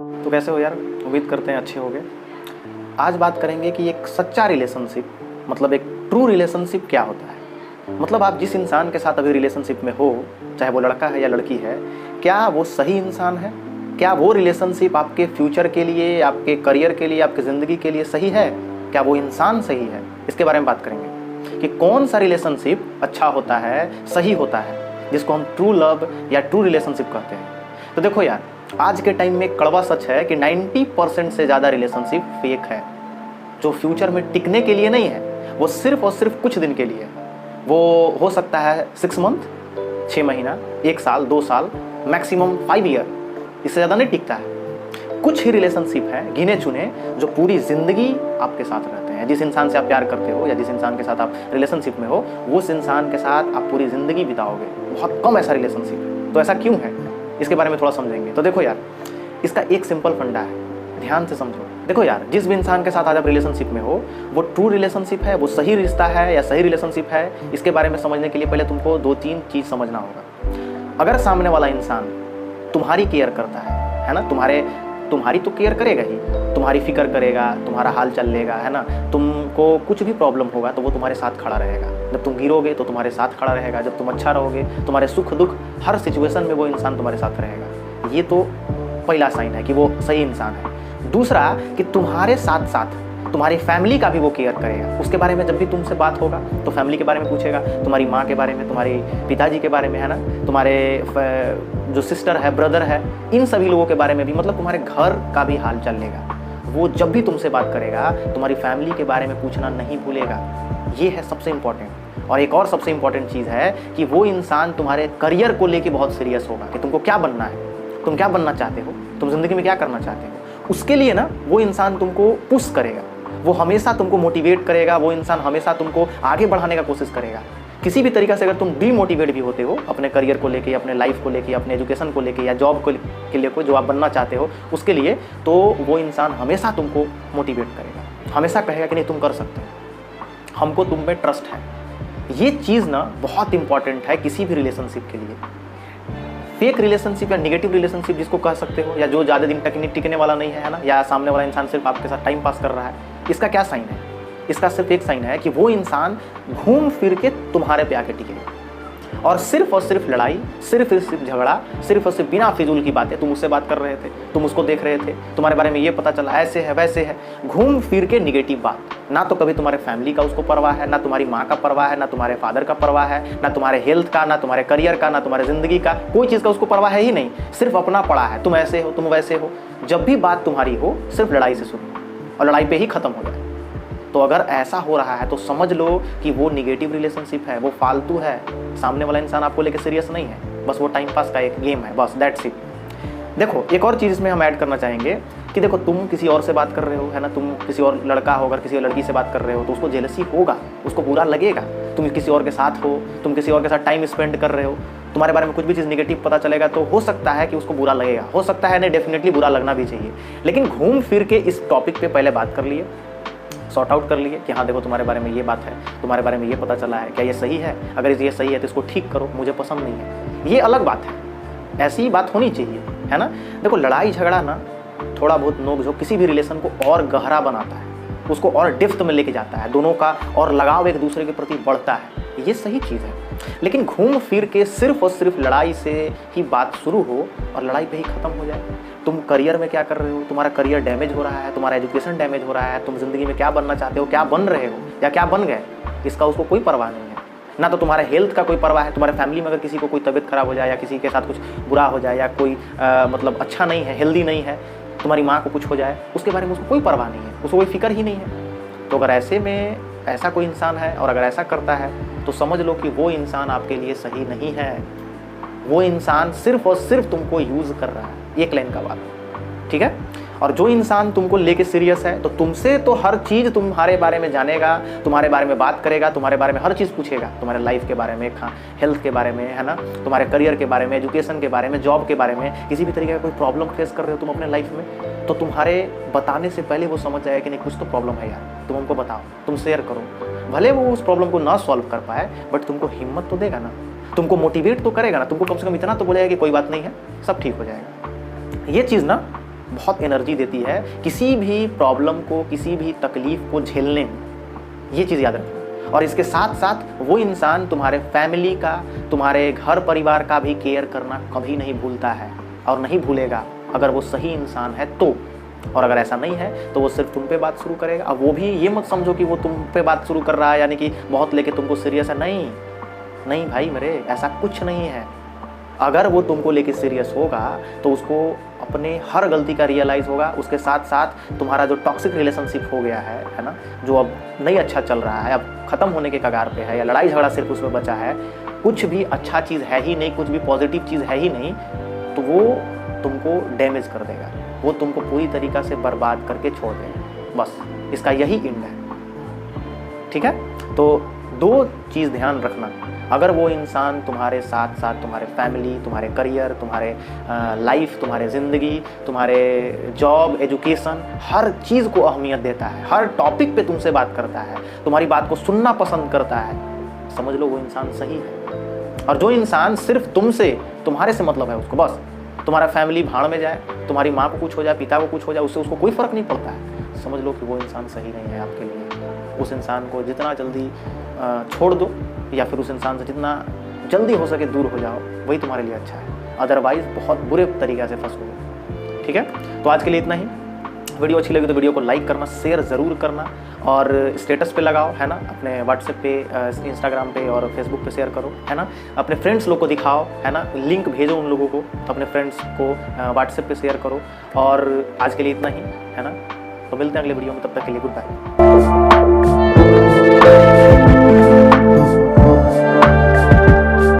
तो कैसे हो यार? उम्मीद करते हैं अच्छे होगे। आज बात करेंगे कि एक सच्चा रिलेशनशिप मतलब एक ट्रू रिलेशनशिप क्या होता है। मतलब आप जिस इंसान के साथ अभी रिलेशनशिप में हो, चाहे वो लड़का है या लड़की है, क्या वो सही इंसान है? क्या वो रिलेशनशिप आपके फ्यूचर के लिए, आपके करियर के लिए, आपकी ज़िंदगी के लिए सही है? क्या वो इंसान सही है? इसके बारे में बात करेंगे कि कौन सा रिलेशनशिप अच्छा होता है, सही होता है, जिसको हम ट्रू लव या ट्रू रिलेशनशिप कहते हैं। तो देखो यार, आज के टाइम में कड़वा सच है कि 90% से ज़्यादा रिलेशनशिप फेक है, जो फ्यूचर में टिकने के लिए नहीं है, वो सिर्फ और सिर्फ कुछ दिन के लिए है। वो हो सकता है 6 मंथ, 6 महीना, 1 साल, 2 साल, मैक्सिमम 5 ईयर, इससे ज़्यादा नहीं टिकता है। कुछ ही रिलेशनशिप है गिने चुने जो पूरी ज़िंदगी आपके साथ रहते हैं। जिस इंसान से आप प्यार करते हो या जिस इंसान के साथ आप रिलेशनशिप में हो, उस इंसान के साथ आप पूरी ज़िंदगी बिताओगे। बहुत कम ऐसा रिलेशनशिप है। तो ऐसा क्यों है, इसके बारे में थोड़ा समझेंगे। तो देखो यार, इसका एक सिंपल फंडा है, ध्यान से समझो। देखो यार, जिस भी इंसान के साथ आज आप रिलेशनशिप में हो, वो ट्रू रिलेशनशिप है, वो सही रिश्ता है या सही रिलेशनशिप है, इसके बारे में समझने के लिए पहले तुमको 2-3 चीज़ समझना होगा। अगर सामने वाला इंसान तुम्हारी केयर करता है ना, तुम्हारी तो केयर करेगा ही, तुम्हारी फिक्र करेगा, तुम्हारा हाल चाल लेगा, है ना, तुमको कुछ भी प्रॉब्लम होगा तो वो तुम्हारे साथ खड़ा रहेगा। जब तुम गिरोगे तो तुम्हारे साथ खड़ा रहेगा, जब तुम अच्छा रहोगे, तुम्हारे सुख दुख हर सिचुएशन में वो इंसान तुम्हारे साथ रहेगा। ये तो पहला साइन है कि वो सही इंसान है। दूसरा कि तुम्हारे साथ साथ तुम्हारी फैमिली का भी वो केयर करेगा। उसके बारे में जब भी तुमसे बात होगा तो फैमिली के बारे में पूछेगा, तुम्हारी माँ के बारे में, तुम्हारे पिताजी के बारे में, है ना, तुम्हारे जो सिस्टर है, ब्रदर है, इन सभी लोगों के बारे में भी, मतलब तुम्हारे घर का भी हाल चाल लेगा। वो जब भी तुमसे बात करेगा तुम्हारी फैमिली के बारे में पूछना नहीं भूलेगा। ये है सबसे इम्पॉर्टेंट। और एक और सबसे इम्पॉर्टेंट चीज़ है कि वो इंसान तुम्हारे करियर को लेके बहुत सीरियस होगा कि तुमको क्या बनना है, तुम क्या बनना चाहते हो, तुम ज़िंदगी में क्या करना चाहते हो। उसके लिए ना वो इंसान तुमको पुश करेगा, वो हमेशा तुमको मोटिवेट करेगा, वो इंसान हमेशा तुमको आगे बढ़ाने का कोशिश करेगा। किसी भी तरीक़े से अगर तुम डीमोटिवेट भी होते हो अपने करियर को लेके, अपने लाइफ को लेके, अपने एजुकेशन को लेके या जॉब के लिए जो आप बनना चाहते हो उसके लिए, तो वो इंसान हमेशा तुमको मोटिवेट करेगा, हमेशा कहेगा कि नहीं तुम कर सकते हो, हमको तुम पे ट्रस्ट है। ये चीज़ ना बहुत इंपॉर्टेंट है किसी भी रिलेशनशिप के लिए। फेक रिलेशनशिप या नेगेटिव रिलेशनशिप जिसको कह सकते हो, या जो ज़्यादा दिन तक टिकने वाला नहीं है ना, या सामने वाला इंसान सिर्फ आपके साथ टाइम पास कर रहा है, इसका क्या साइन है? इसका सिर्फ एक साइन है कि वो इंसान घूम फिर के तुम्हारे पे आके टिकेगा और सिर्फ लड़ाई, सिर्फ झगड़ा, सिर्फ और सिर्फ बिना फिजूल की बातें। तुम उससे बात कर रहे थे, तुम उसको देख रहे थे, तुम्हारे बारे में ये पता चला ऐसे है वैसे है, घूम फिर के निगेटिव बात। ना तो कभी तुम्हारे फैमिली का उसको परवाह है, ना तुम्हारी माँ का परवाह है, ना तुम्हारे फादर का परवाह है, ना तुम्हारे हेल्थ का, ना तुम्हारे करियर का, ना तुम्हारे ज़िंदगी का, कोई चीज़ का उसको परवाह है ही नहीं। सिर्फ अपना पड़ा है, तुम ऐसे हो, तुम वैसे हो। जब भी बात तुम्हारी हो सिर्फ लड़ाई से शुरू और लड़ाई पे ही ख़त्म हो जाए। तो अगर ऐसा हो रहा है तो समझ लो कि वो निगेटिव रिलेशनशिप है, वो फालतू है। सामने वाला इंसान आपको लेके सीरियस नहीं है, बस वो टाइम पास का एक गेम है, बस दैट्स इट। देखो, एक और चीज़ इसमें हम ऐड करना चाहेंगे कि देखो, तुम किसी और से बात कर रहे हो, है ना, तुम किसी और लड़का हो, अगर किसी और लड़की से बात कर रहे हो तो उसको जेलसी होगा, उसको बुरा लगेगा। तुम किसी और के साथ हो, तुम किसी और के साथ टाइम स्पेंड कर रहे हो, तुम्हारे बारे में कुछ भी चीज़ निगेटिव पता चलेगा तो हो सकता है कि उसको बुरा लगेगा, हो सकता है नहीं, डेफिनेटली बुरा लगना भी चाहिए। लेकिन घूम फिर के इस टॉपिक पे पहले बात कर लिए, सॉर्ट आउट कर लिए कि हाँ देखो, तुम्हारे बारे में ये बात है, तुम्हारे बारे में ये पता चला है, क्या ये सही है? अगर ये सही है तो इसको ठीक करो, मुझे पसंद नहीं है। ये अलग बात है, ऐसी ही बात होनी चाहिए, है ना। देखो, लड़ाई झगड़ा ना, थोड़ा बहुत नोक-झोंक किसी भी रिलेशन को और गहरा बनाता है, उसको और डेप्थ में लेके जाता है, दोनों का और लगाव एक दूसरे के प्रति बढ़ता है, ये सही चीज़ है। लेकिन घूम फिर के सिर्फ और सिर्फ लड़ाई से ही बात शुरू हो और लड़ाई पे ही ख़त्म हो जाए। तुम करियर में क्या कर रहे हो, तुम्हारा करियर डैमेज हो रहा है, तुम्हारा एजुकेशन डैमेज हो रहा है, तुम ज़िंदगी में क्या बनना चाहते हो, क्या बन रहे हो या क्या बन गए, इसका उसको कोई परवाह नहीं है। ना तो तुम्हारे हेल्थ का कोई परवाह है, तुम्हारे फैमिली में अगर किसी को कोई तबीयत खराब हो जाए या किसी के साथ कुछ बुरा हो जाए या कोई मतलब अच्छा नहीं है, हेल्दी नहीं है, तुम्हारी माँ को कुछ हो जाए, उसके बारे में उसको कोई परवाह नहीं है, उसको कोई फिक्र ही नहीं है। तो अगर ऐसे में ऐसा कोई इंसान है और अगर ऐसा करता है तो समझ लो कि वो इंसान आपके लिए सही नहीं है। वो इंसान सिर्फ और सिर्फ तुमको यूज़ कर रहा है, एक लाइन का बात, ठीक है। और जो इंसान तुमको लेके सीरियस है तो तुमसे तो हर चीज़ तुम्हारे बारे में जानेगा, तुम्हारे बारे में बात करेगा, तुम्हारे बारे में हर चीज़ पूछेगा, तुम्हारे लाइफ के बारे में, हेल्थ के बारे में, है ना, तुम्हारे करियर के बारे में, एजुकेशन के बारे में, जॉब के बारे में। किसी भी तरीके का कोई प्रॉब्लम फेस कर रहे हो तुम अपने लाइफ में, तो तुम्हारे बताने से पहले वो समझ जाएगा कि नहीं, कुछ तो प्रॉब्लम है यार, तुम हमको बताओ, तुम शेयर करो। भले वो उस प्रॉब्लम को ना सॉल्व कर पाए, बट तुमको हिम्मत तो देगा ना, तुमको मोटिवेट तो करेगा ना, तुमको कम से कम इतना तो बोलेगा कि कोई बात नहीं है, सब ठीक हो जाएगा। ये चीज़ ना बहुत एनर्जी देती है किसी भी प्रॉब्लम को, किसी भी तकलीफ को झेलने में। ये चीज़ याद रखना। और इसके साथ साथ वो इंसान तुम्हारे फैमिली का, तुम्हारे घर परिवार का भी केयर करना कभी नहीं भूलता है और नहीं भूलेगा, अगर वो सही इंसान है तो। और अगर ऐसा नहीं है तो वो सिर्फ तुम पे बात शुरू करेगा। अब वो भी ये मत समझो कि वो तुम पे बात शुरू कर रहा है यानी कि बहुत लेके तुमको सीरियस है। नहीं नहीं भाई मेरे, ऐसा कुछ नहीं है। अगर वो तुमको लेके सीरियस होगा तो उसको अपने हर गलती का रियलाइज़ होगा। उसके साथ साथ तुम्हारा जो टॉक्सिक रिलेशनशिप हो गया है ना, जो अब नहीं अच्छा चल रहा है, अब ख़त्म होने के कगार पे है, या लड़ाई झगड़ा सिर्फ उसमें बचा है, कुछ भी अच्छा चीज़ है ही नहीं, कुछ भी पॉजिटिव चीज़ है ही नहीं, तो वो तुमको डैमेज कर देगा, वो तुमको पूरी तरीक़ा से बर्बाद करके छोड़ देगा। बस इसका यही एंड है। ठीक है, तो दो चीज़ ध्यान रखना। अगर वो इंसान तुम्हारे साथ साथ तुम्हारे फैमिली, तुम्हारे करियर, तुम्हारे लाइफ, तुम्हारे ज़िंदगी, तुम्हारे जॉब, एजुकेशन, हर चीज़ को अहमियत देता है, हर टॉपिक पे तुमसे बात करता है, तुम्हारी बात को सुनना पसंद करता है, समझ लो वो इंसान सही है। और जो इंसान सिर्फ तुमसे, तुम्हारे से मतलब है उसको, बस तुम्हारा फैमिली भाड़ में जाए, तुम्हारी माँ को कुछ हो जाए, पिता को कुछ हो जाए, उससे उसको कोई फ़र्क नहीं पड़ता है, समझ लो कि वो इंसान सही नहीं है आपके लिए। उस इंसान को जितना जल्दी छोड़ दो, या फिर उस इंसान से जितना जल्दी हो सके दूर हो जाओ, वही तुम्हारे लिए अच्छा है। अदरवाइज़ बहुत बुरे तरीक़े से फंसोगे। ठीक है, तो आज के लिए इतना ही। वीडियो अच्छी लगी तो वीडियो को लाइक करना, शेयर ज़रूर करना, और स्टेटस पे लगाओ, है ना, अपने व्हाट्सएप पे, इंस्टाग्राम पे और फेसबुक पे शेयर करो, है ना, अपने फ्रेंड्स लोग को दिखाओ, है ना, लिंक भेजो उन लोगों को, अपने फ्रेंड्स को व्हाट्सएप पे शेयर करो। और आज के लिए इतना ही, है ना, तो मिलते हैं अगले वीडियो में, तब तक के लिए गुड बाय।